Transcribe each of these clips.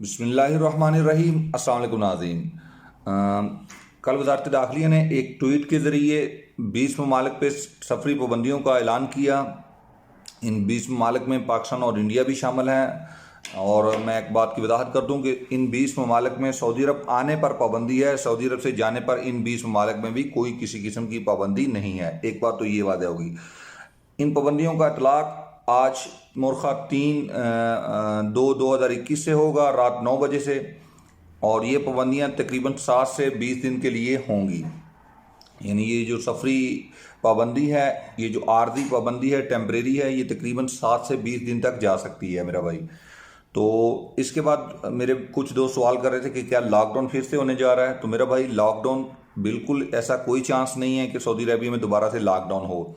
बिस्मिल्लाहिर्रहमानिर्रहीम। अस्सलाम वालेकुम नाज़रीन। कल वज़ारत दाखिलिया ने एक ट्वीट के ज़रिए 20 ममालिक पे सफरी पाबंदियों का ऐलान किया। इन 20 ममालिक में पाकिस्तान और इंडिया भी शामिल हैं। और मैं एक बात की वजाहत कर दूं कि इन 20 ममालिक में सऊदी अरब आने पर पाबंदी है, सऊदी अरब से जाने पर इन 20 ममालिक में भी कोई किसी किस्म की पाबंदी नहीं है। एक बात तो ये वादे होगी। इन पाबंदियों का इतलाक आज मुर्खा 3/2/2021 से होगा, रात 9 बजे से। और ये पाबंदियाँ तकरीबन 7 से 20 दिन के लिए होंगी। यानी ये जो सफरी पाबंदी है, ये जो आर्जी पाबंदी है, टेम्परेरी है, ये तकरीबन 7 से 20 दिन तक जा सकती है मेरा भाई। तो इसके बाद मेरे कुछ दोस्त सवाल कर रहे थे कि क्या लॉकडाउन फिर से होने जा रहा है। तो मेरा भाई लॉकडाउन बिल्कुल ऐसा कोई चांस नहीं है कि सऊदी अरबिया में दोबारा से लॉकडाउन हो।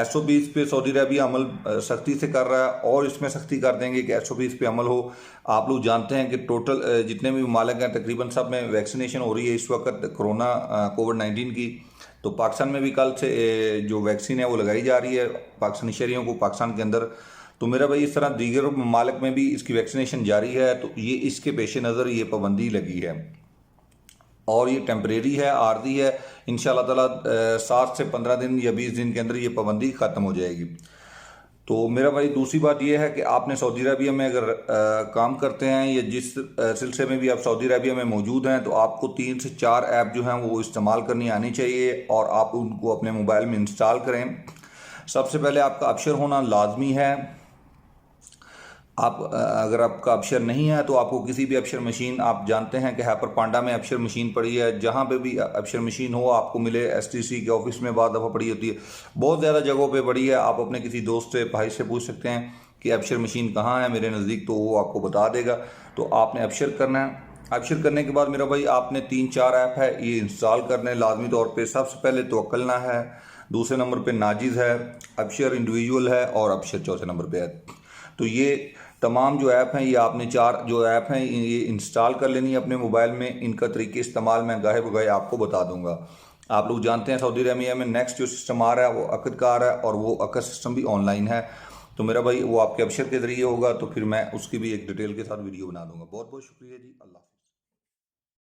SOPs पे सऊदी अरबिया अमल सख्ती से कर रहा है और इसमें सख्ती कर देंगे कि SOPs पे अमल हो। आप लोग जानते हैं कि टोटल जितने भी ममालिक हैं तकरीबन सब में वैक्सीनेशन हो रही है इस वक्त कोरोना कोविड-19 की। तो पाकिस्तान में भी कल से जो वैक्सीन है वो लगाई जा रही है पाकिस्तानी शहरियों को पाकिस्तान के अंदर। तो मेरा भाई इस तरह दीगर ममालिक में भी इसकी वैक्सीनेशन जारी है। तो ये इसके पेश नज़र ये पाबंदी लगी है और ये टेम्परेरी है, आर्जी है। इंशाल्लाह ताला 7 से 15 दिन या 20 दिन के अंदर ये पाबंदी ख़त्म हो जाएगी। तो मेरा भाई दूसरी बात यह है कि आपने सऊदी अरबिया में अगर काम करते हैं या जिस सिलसिले में भी आप सऊदी अरबिया में मौजूद हैं तो आपको 3 से 4 ऐप जो हैं वो इस्तेमाल करनी आनी चाहिए और आप उनको अपने मोबाइल में इंस्टॉल करें। सबसे पहले आपका अबशर होना लाजमी है। आप अगर आपका अबशर नहीं है तो आपको किसी भी अबशर मशीन, आप जानते हैं कि हैपर पांडा में अबशर मशीन पड़ी है, जहाँ पे भी अबशर मशीन हो आपको मिले। STC के ऑफिस में बहुत दफ़ा पड़ी होती है, बहुत ज़्यादा जगहों पे पड़ी है। आप अपने किसी दोस्त से, भाई से पूछ सकते हैं कि अबशर मशीन कहाँ है मेरे नज़दीक, तो वो आपको बता देगा। तो आपने अबशर करना है। अबशर करने के बाद मेरा भाई आपने 3-4 ऐप है ये इंस्टॉल करने लाजमी तौर पर। सबसे पहले तवक्कलना है, दूसरे नंबर पर नाजिज़ है, अबशर इंडिविजुअल है और अबशर चौथे नंबर पर है। तो ये तमाम जो ऐप हैं ये आपने 4 जो ऐप हैं ये इंस्टॉल कर लेनी है अपने मोबाइल में। इनका तरीके इस्तेमाल मैं गाहे बगाहे आपको बता दूंगा। आप लोग जानते हैं सऊदी अरबिया में नेक्स्ट जो सिस्टम आ रहा है वो अकद का आ रहा है और वो अकद सिस्टम भी ऑनलाइन है। तो मेरा भाई वो आपके अबशर के ज़रिए होगा, तो फिर मैं उसकी भी एक डिटेल के साथ वीडियो बना दूंगा। बहुत बहुत शुक्रिया जी, अल्लाह।